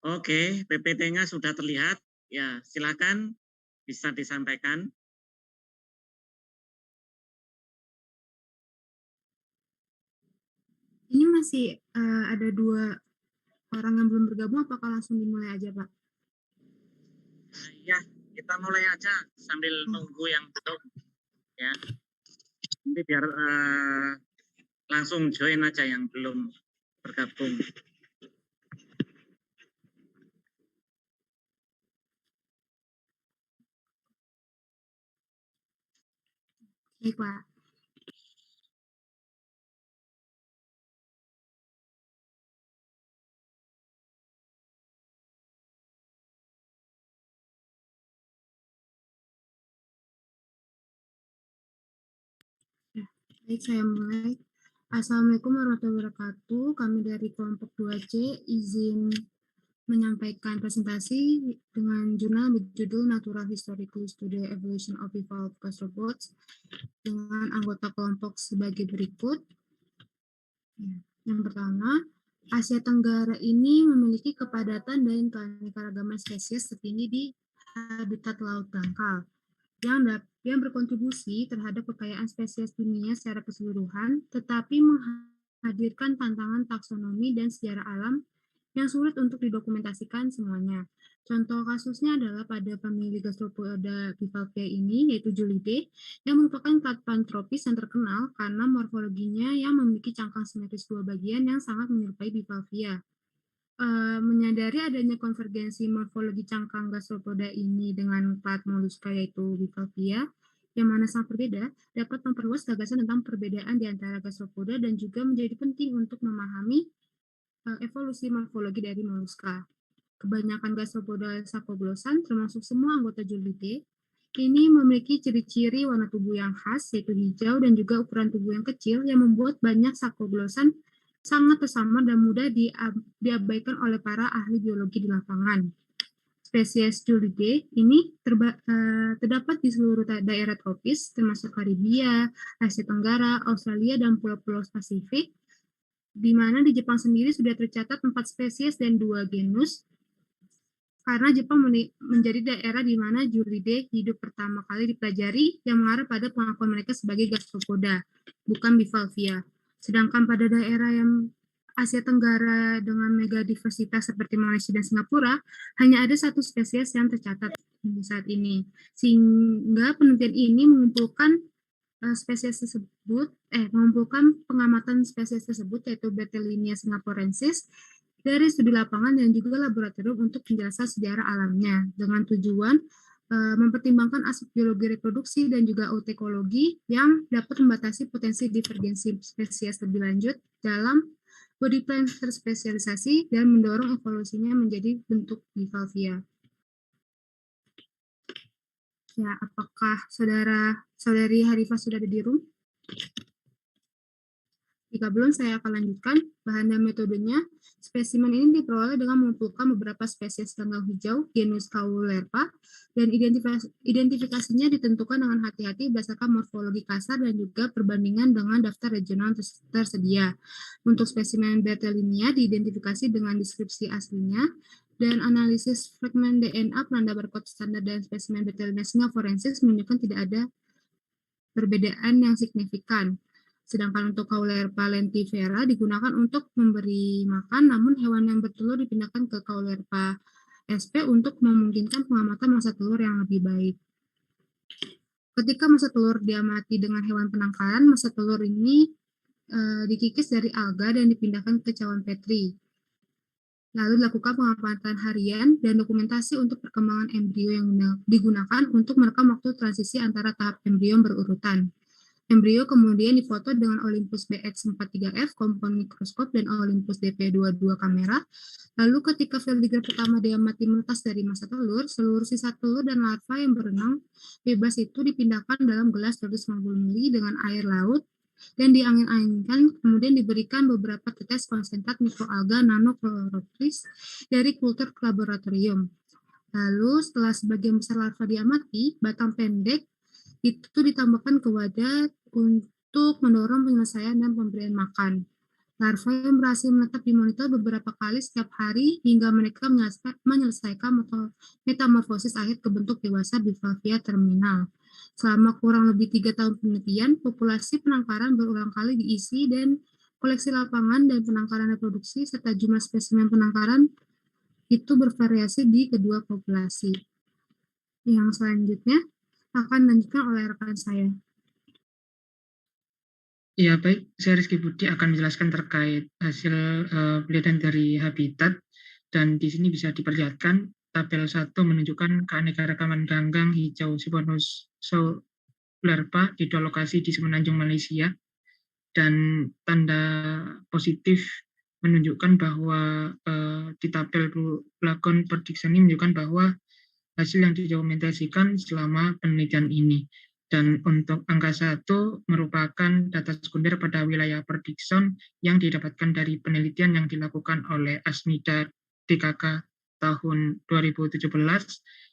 Oke, PPT-nya sudah terlihat. Ya, silakan bisa disampaikan. Ini masih ada 2 orang yang belum bergabung, apakah langsung dimulai aja, Pak? Ya, kita mulai aja sambil Oh, nunggu yang belum. Ya, nanti biar langsung join aja yang belum bergabung. baik, Pak. Ya, baik, saya mulai. Assalamualaikum warahmatullahi wabarakatuh. Kami dari kelompok 2C izin menyampaikan presentasi dengan jurnal berjudul Natural Historical Study Evolution of Evolved Gastropods dengan anggota kelompok sebagai berikut. Ya, yang pertama, Asia Tenggara ini memiliki kepadatan dan keanekaragaman spesies tertinggi di habitat laut dangkal yang berkontribusi terhadap kekayaan spesies dunia secara keseluruhan, tetapi menghadirkan tantangan taksonomi dan sejarah alam yang sulit untuk didokumentasikan semuanya. Contoh kasusnya adalah pada famili Gastropoda bivalvia ini, yaitu Julidae, yang merupakan platform tropis yang terkenal karena morfologinya yang memiliki cangkang simetris dua bagian yang sangat menyerupai bivalvia. Menyadari adanya konvergensi morfologi cangkang gastropoda ini dengan plat moluska yaitu bivalvia, yang mana sangat berbeda, dapat memperluas gagasan tentang perbedaan di antara gastropoda dan juga menjadi penting untuk memahami evolusi morfologi dari moluska. Kebanyakan gastropoda sarkoglosan, termasuk semua anggota Julidae, ini memiliki ciri-ciri warna tubuh yang khas, yaitu hijau, dan juga ukuran tubuh yang kecil, yang membuat banyak sarkoglosan sangat tersamar dan mudah diabaikan oleh para ahli biologi di lapangan. Spesies Julidae ini terdapat di seluruh daerah tropis, termasuk Karibia, Asia Tenggara, Australia, dan pulau-pulau Pasifik, di mana di Jepang sendiri sudah tercatat 4 spesies dan 2 genus, karena Jepang menjadi daerah di mana Julidae hidup pertama kali dipelajari yang mengarah pada pengakuan mereka sebagai gastropoda, bukan bivalvia. Sedangkan pada daerah yang Asia Tenggara dengan megadiversitas seperti Malaysia dan Singapura, hanya ada 1 spesies yang tercatat saat ini. Sehingga penelitian ini mengumpulkan mengumpulkan pengamatan spesies tersebut, yaitu Berthellinia singaporensis, dari studi lapangan dan juga laboratorium untuk penjelasan sejarah alamnya, dengan tujuan mempertimbangkan aspek biologi reproduksi dan juga ootekologi yang dapat membatasi potensi divergensi spesies lebih lanjut dalam body plan terspesialisasi dan mendorong evolusinya menjadi bentuk bivalvia. Ya, apakah saudari Harifah sudah ada di room? Jika belum, saya akan lanjutkan. Bahan dan metodenya, spesimen ini diperoleh dengan mengumpulkan beberapa spesies tanggal hijau, genus Caulerpa, dan identifikasinya ditentukan dengan hati-hati berdasarkan morfologi kasar dan juga perbandingan dengan daftar regional tersedia. Untuk spesimen Berthellinia diidentifikasi dengan deskripsi aslinya, dan analisis fragmen DNA penanda barcode standar dan spesimen Berthellinia singaporensis menunjukkan tidak ada perbedaan yang signifikan. Sedangkan untuk Caulerpa lentivera digunakan untuk memberi makan, namun hewan yang bertelur dipindahkan ke Caulerpa sp untuk memungkinkan pengamatan masa telur yang lebih baik. Ketika masa telur diamati dengan hewan penangkaran, masa telur ini dikikis dari alga dan dipindahkan ke cawan petri. Lalu dilakukan pengamatan harian dan dokumentasi untuk perkembangan embrio yang digunakan untuk merekam waktu transisi antara tahap embrio berurutan. Embrio kemudian difoto dengan Olympus BX43F komponen mikroskop dan Olympus DP22 kamera. Lalu ketika Feldiger pertama diamati menetas dari masa telur, seluruh sisa telur dan larva yang berenang bebas itu dipindahkan dalam gelas 250 ml dengan air laut dan diangin-anginkan, kemudian diberikan beberapa tetes konsentrat mikroalga nanochlorophyllis dari kultur laboratorium. Lalu setelah sebagian besar larva diamati, batang pendek itu ditambahkan ke wadah untuk mendorong penyelesaian dan pemberian makan. Larva yang berhasil menetap dimonitor beberapa kali setiap hari hingga mereka menyelesaikan metamorfosis akhir ke bentuk dewasa Bivalvia terminal. Selama kurang lebih 3 tahun penelitian, populasi penangkaran berulang kali diisi dan koleksi lapangan dan penangkaran reproduksi serta jumlah spesimen penangkaran itu bervariasi di kedua populasi. Yang selanjutnya akan dilanjutkan oleh rekan saya. Ya, baik. Saya Rizky Budi akan menjelaskan terkait hasil penelitian dari habitat, dan di sini bisa diperlihatkan tabel 1 menunjukkan keanekaragaman ganggang hijau Siphonosus lerpa di 2 lokasi di Semenanjung Malaysia, dan tanda positif menunjukkan bahwa di tabel Blackcomb prediction ini menunjukkan bahwa hasil yang didokumentasikan selama penelitian ini. Dan untuk angka 1 merupakan data sekunder pada wilayah prediction yang didapatkan dari penelitian yang dilakukan oleh Asmida DKK tahun 2017,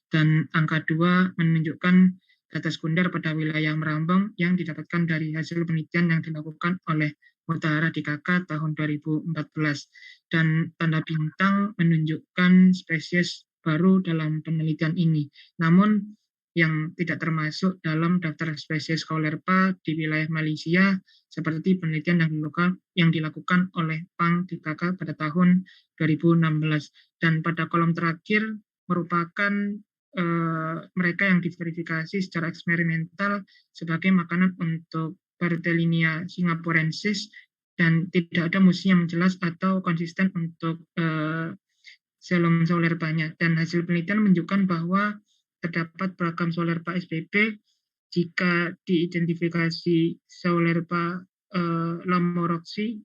dan angka 2 menunjukkan data sekunder pada wilayah Merambang yang didapatkan dari hasil penelitian yang dilakukan oleh Mutahara DKK tahun 2014, dan tanda bintang menunjukkan spesies baru dalam penelitian ini. Namun yang tidak termasuk dalam daftar spesies Caulerpa di wilayah Malaysia seperti penelitian yang dilakukan oleh Pang DKK pada tahun 2016. Dan pada kolom terakhir merupakan mereka yang diverifikasi secara eksperimental sebagai makanan untuk Barthellinia singapurensis, dan tidak ada musi yang jelas atau konsisten untuk Xylem Saulerpa-nya. Dan hasil penelitian menunjukkan bahwa terdapat beragam Saulerpa spp. Jika diidentifikasi Saulerpa lamoroxi,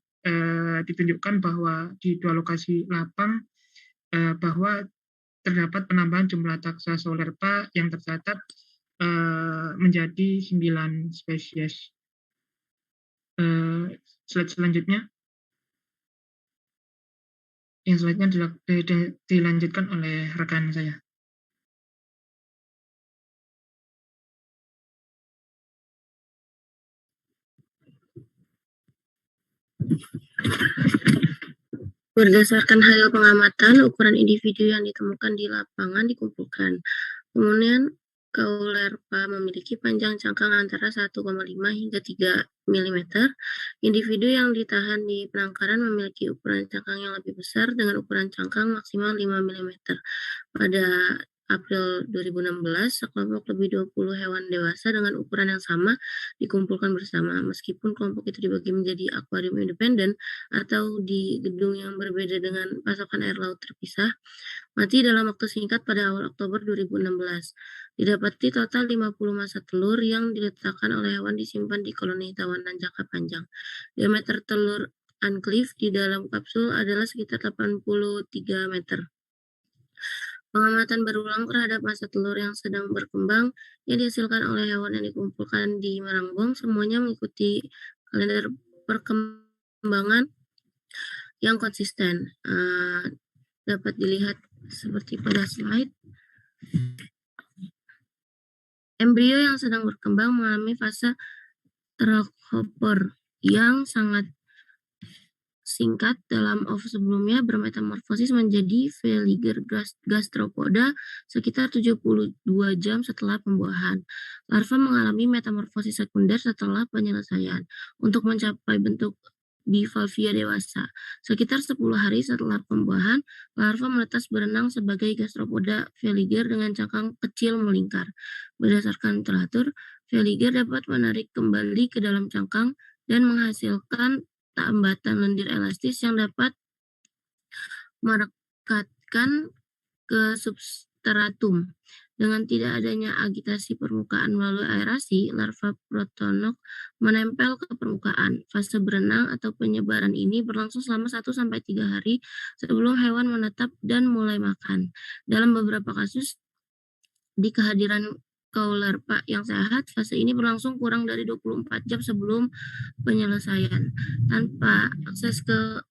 ditunjukkan bahwa di 2 lokasi lapang bahwa terdapat penambahan jumlah taksa Saulerpa yang tercatat menjadi 9 spesies. Slide selanjutnya. Yang selanjutnya dilanjutkan oleh rekan saya. Berdasarkan hasil pengamatan, ukuran individu yang ditemukan di lapangan dikumpulkan. Kemudian Caulerpa memiliki panjang cangkang antara 1,5 hingga 3 mm. Individu yang ditahan di penangkaran memiliki ukuran cangkang yang lebih besar dengan ukuran cangkang maksimal 5 mm. Pada April 2016, sekelompok lebih 20 hewan dewasa dengan ukuran yang sama dikumpulkan bersama. Meskipun kelompok itu dibagi menjadi akuarium independen atau di gedung yang berbeda dengan pasokan air laut terpisah, mati dalam waktu singkat pada awal Oktober 2016. Didapati total 50 masa telur yang diletakkan oleh hewan disimpan di koloni tawanan jangka panjang. Diameter telur unclave di dalam kapsul adalah sekitar 83 meter. Pengamatan berulang terhadap masa telur yang sedang berkembang yang dihasilkan oleh hewan yang dikumpulkan di Marangbong semuanya mengikuti kalender perkembangan yang konsisten. Dapat dilihat seperti pada slide. Embrio yang sedang berkembang mengalami fase Trachopor yang sangat singkat dalam sebelumnya bermetamorfosis menjadi Veliger gastropoda sekitar 72 jam setelah pembuahan. Larva mengalami metamorfosis sekunder setelah penyelesaian untuk mencapai bentuk Bivalvia dewasa. Sekitar 10 hari setelah pembuahan, larva menetas berenang sebagai gastropoda Veliger dengan cangkang kecil melingkar. Berdasarkan teratur, Veliger dapat menarik kembali ke dalam cangkang dan menghasilkan tambatan lendir elastis yang dapat merekatkan ke substratum. Dengan tidak adanya agitasi permukaan melalui aerasi, larva protonok menempel ke permukaan. Fase berenang atau penyebaran ini berlangsung selama 1-3 hari sebelum hewan menetap dan mulai makan. Dalam beberapa kasus, di kehadiran Caulerpa yang sehat, fase ini berlangsung kurang dari 24 jam sebelum penyelesaian. Tanpa akses ke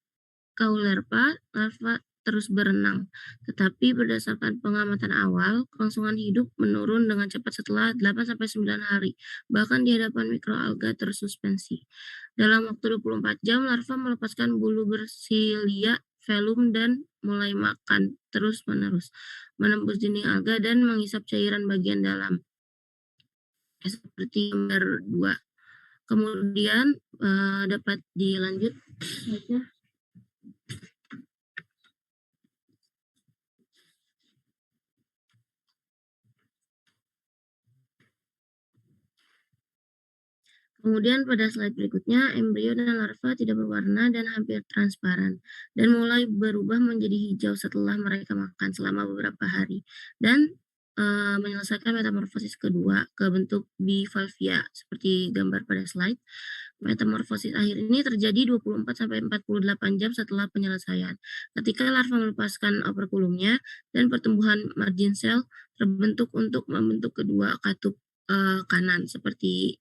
Caulerpa, larva terus berenang. Tetapi berdasarkan pengamatan awal, kelangsungan hidup menurun dengan cepat setelah 8-9 hari, bahkan di hadapan mikroalga tersuspensi. Dalam waktu 24 jam, larva melepaskan bulu bersilia, velum, dan mulai makan terus-menerus, menembus dinding alga dan menghisap cairan bagian dalam. Seperti gambar 2. Kemudian dapat dilanjut saja. Kemudian pada slide berikutnya, embrio dan larva tidak berwarna dan hampir transparan, dan mulai berubah menjadi hijau setelah mereka makan selama beberapa hari, dan menyelesaikan metamorfosis kedua ke bentuk bivalvia seperti gambar pada slide. Metamorfosis akhir ini terjadi 24-48 jam setelah penyelesaian, ketika larva melepaskan operkulumnya dan pertumbuhan margin cell terbentuk untuk membentuk kedua katup kanan seperti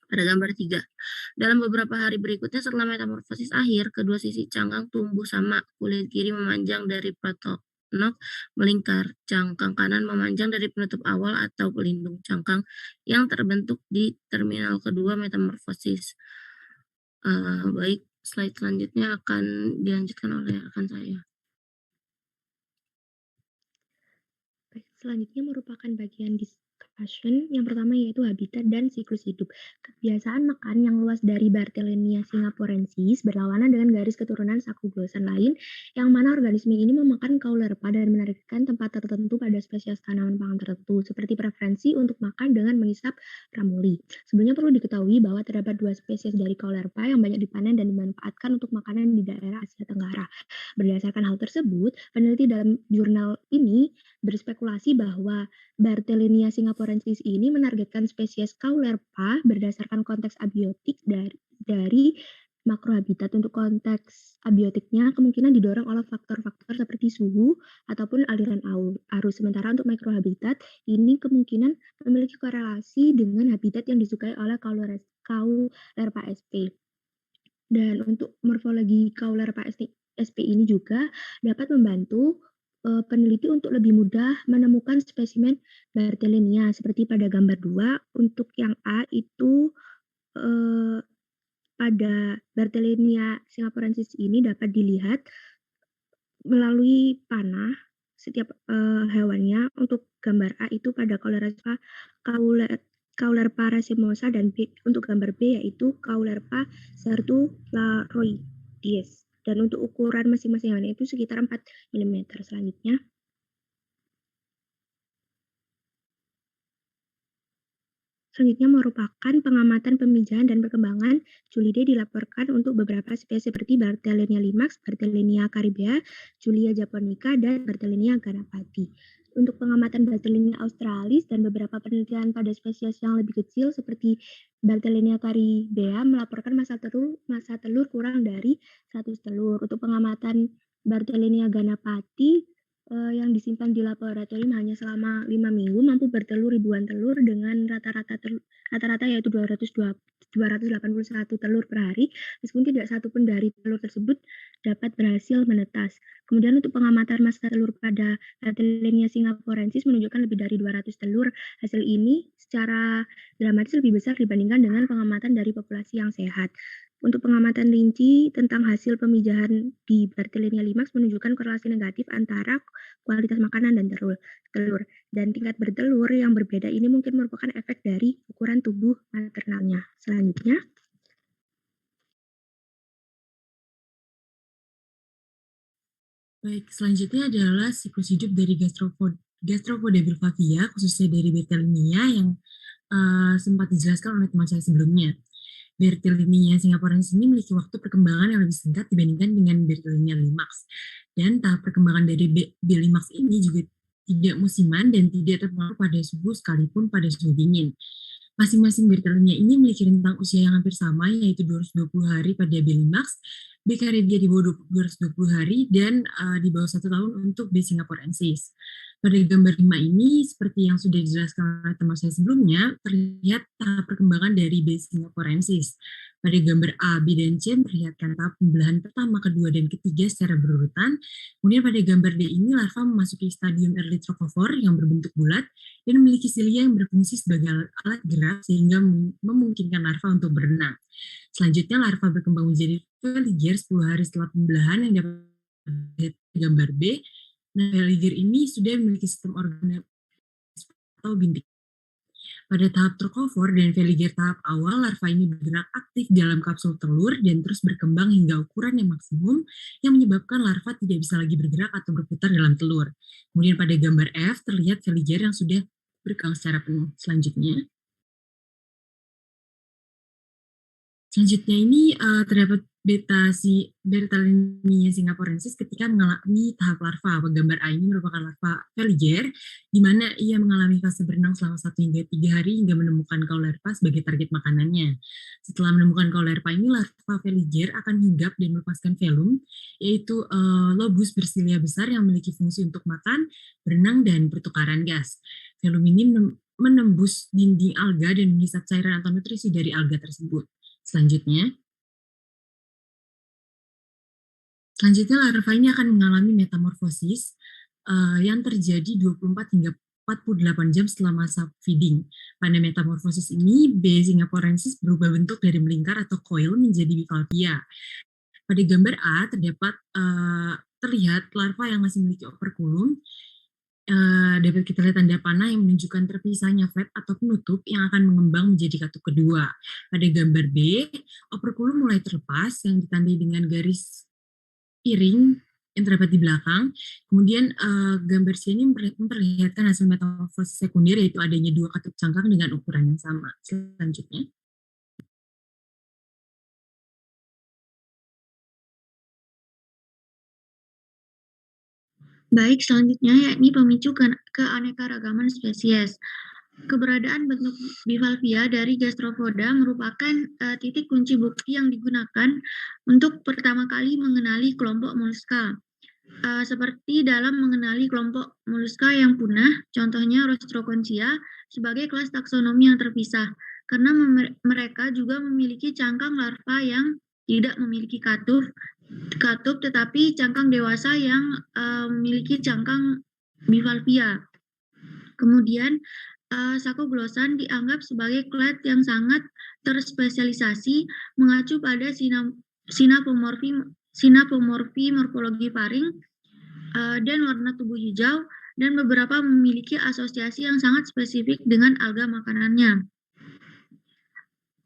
pada gambar 3. Dalam beberapa hari berikutnya setelah metamorfosis akhir, kedua sisi cangkang tumbuh sama. Kulit kiri memanjang dari protonok melingkar, cangkang kanan memanjang dari penutup awal atau pelindung cangkang yang terbentuk di terminal kedua metamorfosis. Baik, slide selanjutnya akan dilanjutkan oleh rekan saya. Baik, selanjutnya merupakan bagian discussion. Yang pertama yaitu habitat dan siklus hidup. Kebiasaan makan yang luas dari Barthelenia singaporensis berlawanan dengan garis keturunan sakuglosan lain, yang mana organisme ini memakan kaulerpa dan menargetkan tempat tertentu pada spesies tanaman pangan tertentu, seperti preferensi untuk makan dengan menghisap pramuli. Sebelumnya perlu diketahui bahwa terdapat 2 spesies dari kaulerpa yang banyak dipanen dan dimanfaatkan untuk makanan di daerah Asia Tenggara. Berdasarkan hal tersebut, peneliti dalam jurnal ini berspekulasi bahwa Barthelenia singaporensis ini menargetkan spesies kaulerpa berdasarkan konteks abiotik dari makrohabitat. Untuk konteks abiotiknya kemungkinan didorong oleh faktor-faktor seperti suhu ataupun aliran arus. Sementara untuk mikrohabitat ini kemungkinan memiliki korelasi dengan habitat yang disukai oleh kaulerpa SP. Dan untuk morfologi kaulerpa SP ini juga dapat membantu peneliti untuk lebih mudah menemukan spesimen Barthelenia seperti pada gambar 2. Untuk yang A itu pada Barthelenia singaporensis ini dapat dilihat melalui panah setiap hewannya. Untuk gambar A itu pada Kaulerpa racemosa, dan B, untuk gambar B yaitu Kaulerpa sertularoides. Dan untuk ukuran masing-masing hewan itu sekitar 4 mm. Selanjutnya, merupakan pengamatan pemijahan dan perkembangan Julidae dilaporkan untuk beberapa spesies seperti Barthelenia limax, Barthelenia caribea, Julia japonica, dan Barthelenia ganapati. Untuk pengamatan Barthelenia australis dan beberapa penelitian pada spesies yang lebih kecil seperti Barthelenia caribea melaporkan masa telur kurang dari 100 telur. Untuk pengamatan Barthelenia ganapati yang disimpan di laboratorium hanya selama 5 minggu mampu bertelur ribuan telur dengan rata-rata yaitu 281 telur per hari, meskipun tidak satu pun dari telur tersebut dapat berhasil menetas. Kemudian untuk pengamatan masa telur pada Barthelenia singaporensis menunjukkan lebih dari 200 telur. Hasil ini secara dramatis lebih besar dibandingkan dengan pengamatan dari populasi yang sehat. Untuk pengamatan rinci tentang hasil pemijahan di Barthelenia limax menunjukkan korelasi negatif antara kualitas makanan dan telur. Dan tingkat bertelur yang berbeda ini mungkin merupakan efek dari ukuran tubuh maternalnya. Selanjutnya, baik, selanjutnya adalah siklus hidup dari Gastropoda bilvavia, khususnya dari Barthelenia yang sempat dijelaskan oleh teman saya sebelumnya. Barthelenia singaporensis ini memiliki waktu perkembangan yang lebih singkat dibandingkan dengan Barthelenia limax. Dan tahap perkembangan dari B limax ini juga tidak musiman dan tidak terpengaruh pada suhu sekalipun pada suhu dingin. Masing-masing Barthelenia ini memiliki rentang usia yang hampir sama, yaitu 220 hari pada B limax, B caribea di bawah 220 hari, dan di bawah 1 tahun untuk B singaporensis. Pada gambar 5 ini, seperti yang sudah dijelaskan oleh teman saya sebelumnya, terlihat tahap perkembangan dari B singaporensis. Pada gambar A, B, dan C memperlihatkan tahap pembelahan pertama, kedua, dan ketiga secara berurutan. Kemudian pada gambar D ini larva memasuki stadium early trophophore yang berbentuk bulat dan memiliki silia yang berfungsi sebagai alat gerak sehingga memungkinkan larva untuk berenang. Selanjutnya larva berkembang menjadi veliger 10 hari setelah pembelahan yang dapat dilihat di gambar B. Nah, veliger ini sudah memiliki sistem organ atau bintik. Pada tahap trokofor dan veliger tahap awal, larva ini bergerak aktif dalam kapsul telur dan terus berkembang hingga ukuran yang maksimum yang menyebabkan larva tidak bisa lagi bergerak atau berputar dalam telur. Kemudian pada gambar F terlihat veliger yang sudah berkembang secara penuh. Selanjutnya ini terdapat Bertalinia singaporensis ketika mengalami tahap larva. Gambar A ini merupakan larva veliger, di mana ia mengalami fase berenang selama 1 hingga 3 hari hingga menemukan kaulerpa sebagai target makanannya. Setelah menemukan kaulerpa ini, larva veliger akan hinggap dan melepaskan velum, yaitu lobus bersilia besar yang memiliki fungsi untuk makan, berenang, dan pertukaran gas. Velum ini menembus dinding alga dan menghisap cairan atau nutrisi dari alga tersebut. Selanjutnya larva ini akan mengalami metamorfosis yang terjadi 24 hingga 48 jam setelah masa feeding. Pada metamorfosis ini, B. singaporensis berubah bentuk dari melingkar atau coil menjadi bivalvia. Pada gambar A terlihat larva yang masih memiliki operculum. Dapat kita lihat tanda panah yang menunjukkan terpisahnya flap atau penutup yang akan mengembang menjadi katup kedua. Pada gambar B, operculum mulai terlepas yang ditandai dengan garis piring yang terdapat di belakang. Kemudian gambar C ini memperlihatkan hasil metamorfosis sekunder, yaitu adanya 2 katup cangkang dengan ukuran yang sama. Selanjutnya. Baik, selanjutnya yakni pemicu keanekaragaman spesies. Keberadaan bentuk bivalvia dari gastropoda merupakan titik kunci bukti yang digunakan untuk pertama kali mengenali kelompok moluska. Seperti dalam mengenali kelompok moluska yang punah, contohnya Rostroconchia, sebagai kelas taksonomi yang terpisah, karena mereka juga memiliki cangkang larva yang tidak memiliki katup, tetapi cangkang dewasa yang memiliki cangkang bivalvia. Kemudian Sacoglossans dianggap sebagai clade yang sangat terspesialisasi, mengacu pada sinapomorfi morfologi paring dan warna tubuh hijau, dan beberapa memiliki asosiasi yang sangat spesifik dengan alga makanannya.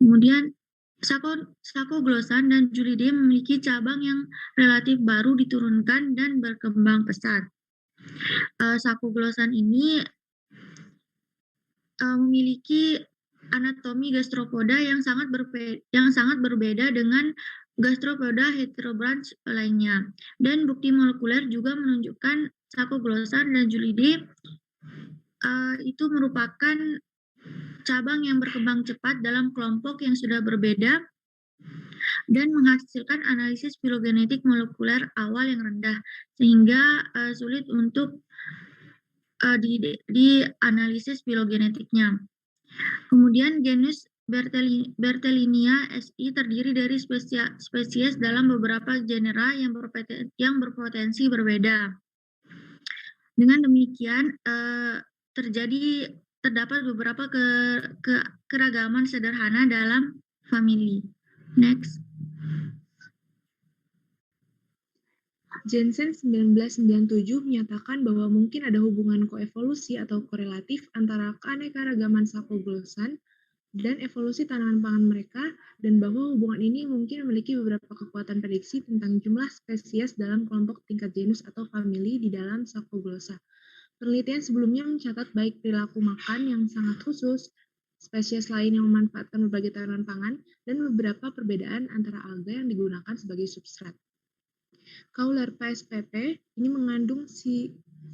Kemudian Sacoglossans dan Julidae memiliki cabang yang relatif baru diturunkan dan berkembang pesat. Sacoglossans ini memiliki anatomi gastropoda yang sangat berbeda dengan gastropoda heterobranch lainnya. Dan bukti molekuler juga menunjukkan Sacoglossans dan Julidae itu merupakan cabang yang berkembang cepat dalam kelompok yang sudah berbeda dan menghasilkan analisis filogenetik molekuler awal yang rendah, sehingga sulit untuk di analisis filogenetiknya. Kemudian genus Berthellinia SI terdiri dari spesies dalam beberapa genera yang berpotensi berbeda. Dengan demikian, terdapat beberapa keragaman sederhana dalam famili. Next. Jensen 1997 menyatakan bahwa mungkin ada hubungan koevolusi atau korelatif antara keanekaragaman Sacoglossans dan evolusi tanaman pangan mereka, dan bahwa hubungan ini mungkin memiliki beberapa kekuatan prediksi tentang jumlah spesies dalam kelompok tingkat genus atau famili di dalam Sacoglossa. Penelitian sebelumnya mencatat baik perilaku makan yang sangat khusus, spesies lain yang memanfaatkan berbagai tanaman pangan, dan beberapa perbedaan antara alga yang digunakan sebagai substrat. Kaulerpa spp ini mengandung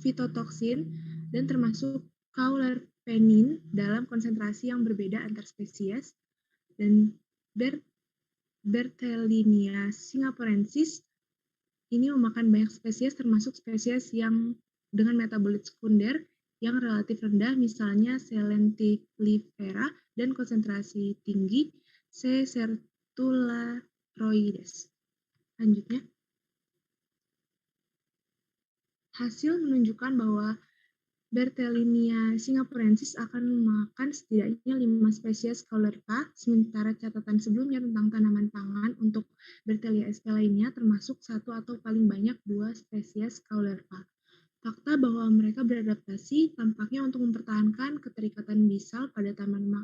fitotoksin dan termasuk kaulerpenin dalam konsentrasi yang berbeda antar spesies, dan Berthellinia singaporensis ini memakan banyak spesies termasuk spesies yang dengan metabolit sekunder yang relatif rendah, misalnya Selentilifera, dan konsentrasi tinggi C. tularoides. Selanjutnya, hasil menunjukkan bahwa Berthellinia singapurensis akan memakan setidaknya 5 spesies Caulerpa, sementara catatan sebelumnya tentang tanaman pangan untuk Berthellia sp lainnya termasuk 1 atau paling banyak 2 spesies Caulerpa. Fakta bahwa mereka beradaptasi tampaknya untuk mempertahankan keterikatan bisal pada tanaman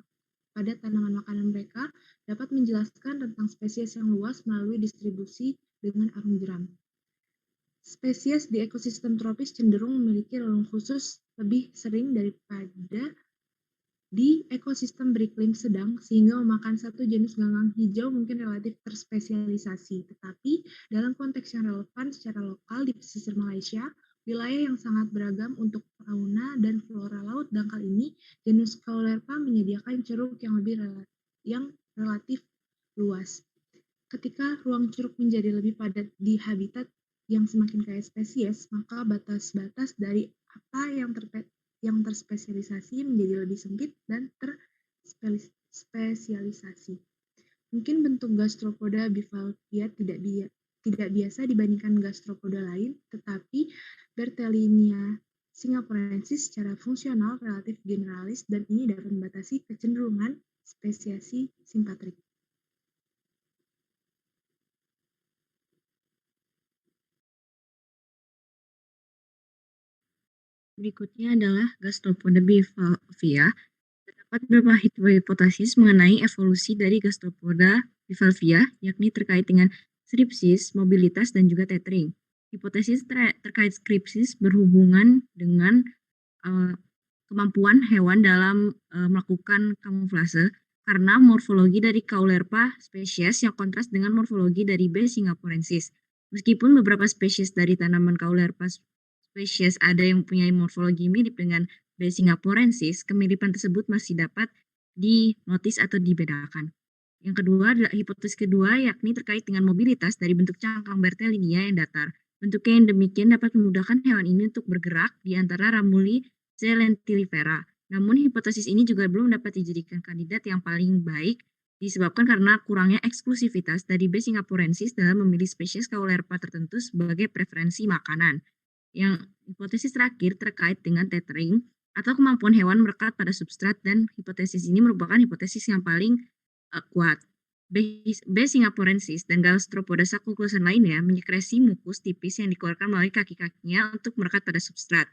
makanan mereka dapat menjelaskan tentang spesies yang luas melalui distribusi dengan arung jeram. Spesies di ekosistem tropis cenderung memiliki relung khusus lebih sering daripada di ekosistem beriklim sedang, sehingga memakan satu jenis ganggang hijau mungkin relatif terspesialisasi. Tetapi dalam konteks yang relevan secara lokal di pesisir Malaysia, wilayah yang sangat beragam untuk fauna dan flora laut dangkal ini, genus Caulerpa menyediakan ceruk yang relatif luas. Ketika ruang ceruk menjadi lebih padat di habitat yang semakin kaya spesies, maka batas-batas dari apa yang terspesialisasi menjadi lebih sempit dan terspesialisasi. Mungkin bentuk gastropoda bivalvia tidak biasa dibandingkan gastropoda lain, tetapi Berthellinia singapurensis secara fungsional relatif generalis dan ini dapat membatasi kecenderungan spesiasi simpatrik. Berikutnya adalah Gastropoda bivalvia. Terdapat beberapa hipotesis mengenai evolusi dari Gastropoda bivalvia, yakni terkait dengan skripsis, mobilitas, dan juga tethering. Hipotesis terkait skripsis berhubungan dengan kemampuan hewan dalam melakukan kamuflase karena morfologi dari Caulerpa spesies yang kontras dengan morfologi dari B. singapurensis. Meskipun beberapa spesies dari tanaman Caulerpa spesies ada yang mempunyai morfologi mirip dengan B. singapurensis, kemiripan tersebut masih dapat dinotis atau dibedakan. Yang kedua adalah hipotesis kedua, yakni terkait dengan mobilitas dari bentuk cangkang Berthellinia yang datar. Bentuknya yang demikian dapat memudahkan hewan ini untuk bergerak di antara ramuli Coelenterifera. Namun hipotesis ini juga belum dapat dijadikan kandidat yang paling baik disebabkan karena kurangnya eksklusivitas dari B. singapurensis dalam memilih spesies Caulerpa tertentu sebagai preferensi makanan. Yang hipotesis terakhir terkait dengan tethering atau kemampuan hewan merekat pada substrat, dan hipotesis ini merupakan hipotesis yang paling kuat. B. singapurensis dan Gastropoda subclassen lainnya menyekresi mukus tipis yang dikeluarkan melalui kaki-kakinya untuk merekat pada substrat.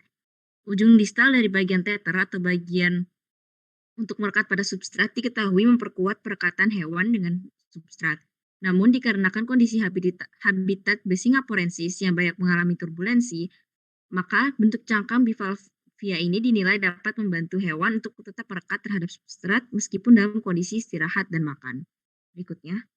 Ujung distal dari bagian tether atau bagian untuk merekat pada substrat diketahui memperkuat perekatan hewan dengan substrat. Namun dikarenakan kondisi habitat B. singapurensis yang banyak mengalami turbulensi, maka bentuk cangkang bivalvia ini dinilai dapat membantu hewan untuk tetap merekat terhadap substrat meskipun dalam kondisi istirahat dan makan. Berikutnya.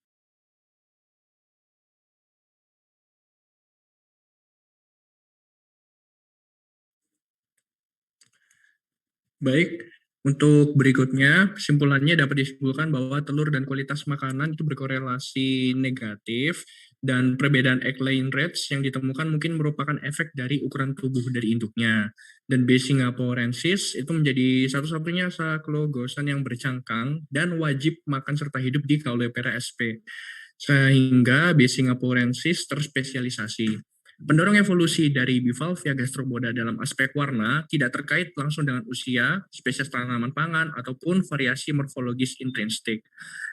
Baik, untuk berikutnya, kesimpulannya dapat disimpulkan bahwa telur dan kualitas makanan itu berkorelasi negatif, dan perbedaan egg laying rates yang ditemukan mungkin merupakan efek dari ukuran tubuh dari induknya. Dan B. singapurensis itu menjadi satu-satunya saklogosan yang bercangkang dan wajib makan serta hidup di Caulerpa sp. Sehingga B. singapurensis terspesialisasi. Pendorong evolusi dari bivalvia gastropoda dalam aspek warna tidak terkait langsung dengan usia, spesies tanaman pangan, ataupun variasi morfologis intrinsik.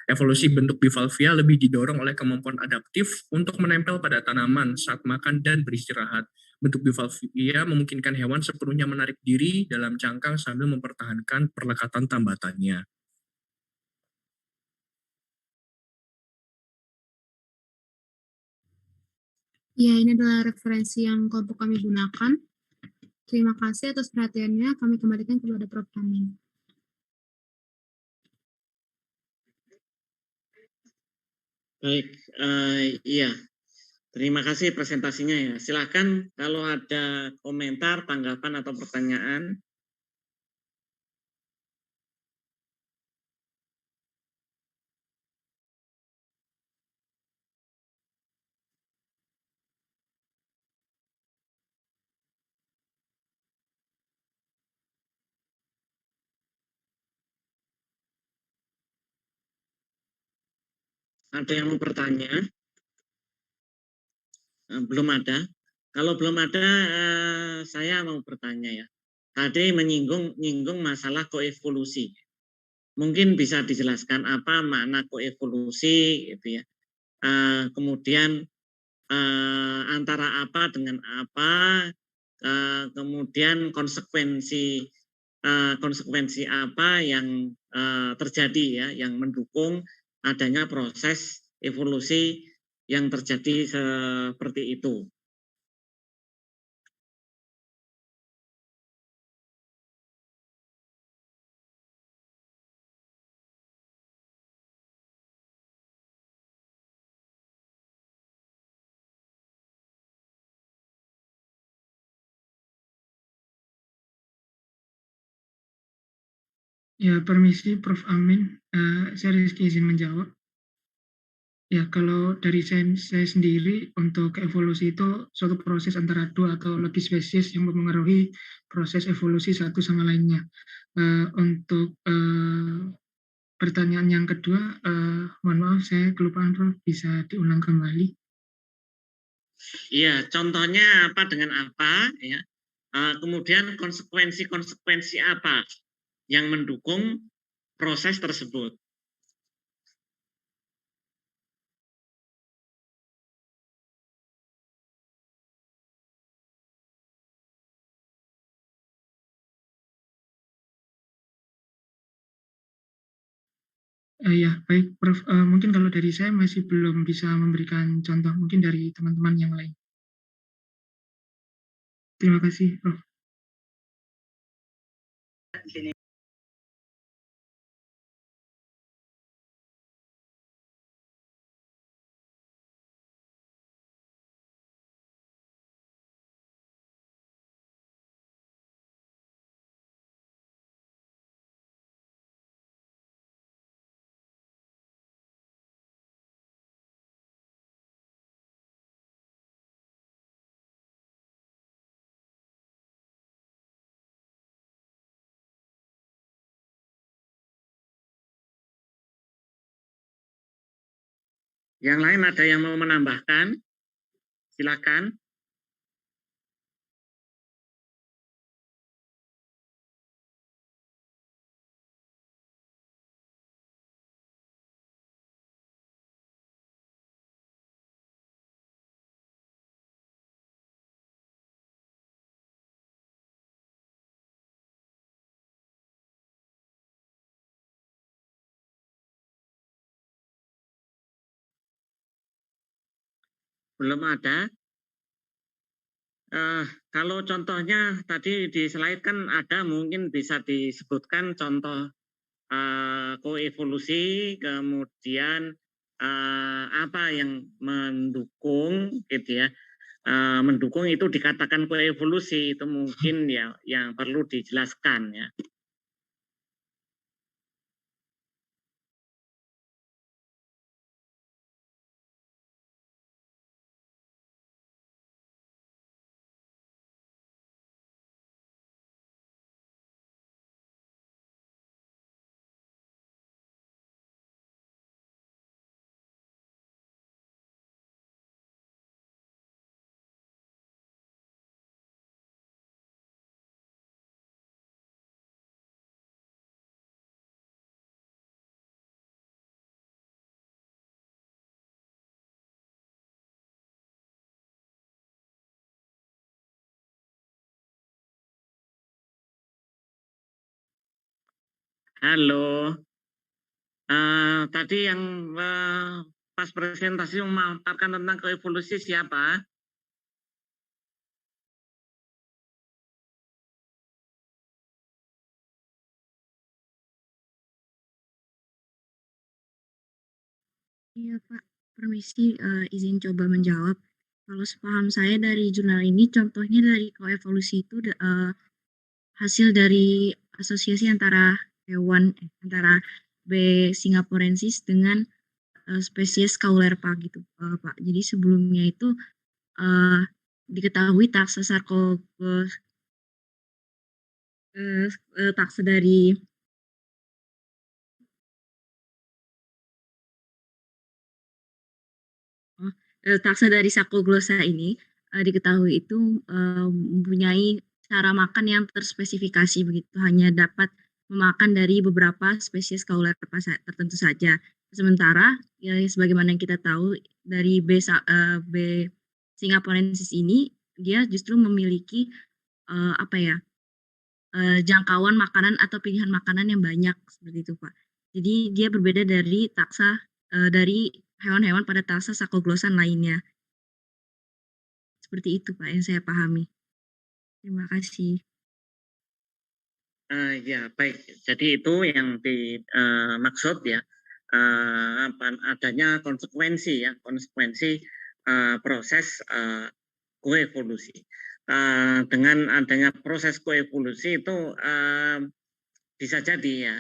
Evolusi bentuk bivalvia lebih didorong oleh kemampuan adaptif untuk menempel pada tanaman saat makan dan beristirahat. Bentuk bivalvia memungkinkan hewan sepenuhnya menarik diri dalam cangkang sambil mempertahankan perlekatan tambatannya. Ya, ini adalah referensi yang kelompok kami gunakan. Terima kasih atas perhatiannya. Kami kembalikan kepada Prof. Amin. Baik, iya. Terima kasih presentasinya ya. Silakan kalau ada komentar, tanggapan atau pertanyaan. Ada yang mau bertanya? Belum ada. Kalau belum ada, saya mau bertanya ya. Tadi menyinggung masalah koevolusi. Mungkin bisa dijelaskan apa makna koevolusi, gitu ya. Kemudian antara apa dengan apa, kemudian konsekuensi apa yang terjadi ya, yang mendukung adanya proses evolusi yang terjadi seperti itu. Ya, permisi Prof. Amin. Saya Rizky izin menjawab. Ya, kalau dari saya sendiri, untuk evolusi itu suatu proses antara dua atau lebih spesies yang mempengaruhi proses evolusi satu sama lainnya. Untuk pertanyaan yang kedua, mohon maaf saya kelupaan Prof, bisa diulang kembali. Iya, contohnya apa dengan apa, ya. Kemudian konsekuensi apa yang mendukung proses tersebut. Ya, baik Prof. Mungkin kalau dari saya masih belum bisa memberikan contoh, mungkin dari teman-teman yang lain. Terima kasih, Prof. Yang lain ada yang mau menambahkan? Silakan. Belum ada. Kalau contohnya tadi di slide kan ada, mungkin bisa disebutkan contoh koevolusi, kemudian apa yang mendukung, gitu ya. Mendukung itu dikatakan koevolusi, itu mungkin ya yang perlu dijelaskan ya. Halo. Tadi yang pas presentasi memaparkan tentang koevolusi siapa? Iya Pak, permisi izin coba menjawab. Kalau sepaham saya dari jurnal ini, contohnya dari koevolusi itu hasil dari asosiasi antara antara B. singaporensis dengan spesies Caulerpa gitu Pak. Jadi sebelumnya itu diketahui taxa taxa dari Taxa dari Sacoglossa ini diketahui itu mempunyai cara makan yang terspesifikasi begitu, hanya dapat memakan dari beberapa spesies Caulerpa tertentu saja. Sementara ya sebagaimana yang kita tahu dari B singaporensis ini dia justru memiliki jangkauan makanan atau pilihan makanan yang banyak seperti itu, Pak. Jadi dia berbeda dari taksa dari hewan-hewan pada taksa Sacoglossa lainnya. Seperti itu, Pak, yang saya pahami. Terima kasih. Ya, baik. Jadi itu yang dimaksud ya, adanya konsekuensi proses koevolusi. Dengan adanya proses koevolusi itu bisa jadi ya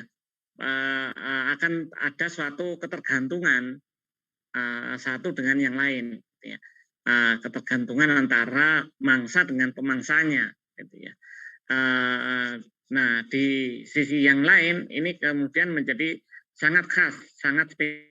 akan ada suatu ketergantungan satu dengan yang lain, gitu ya. Ketergantungan antara mangsa dengan pemangsanya, gitu ya. Nah, di sisi yang lain ini kemudian menjadi sangat khas, sangat spesial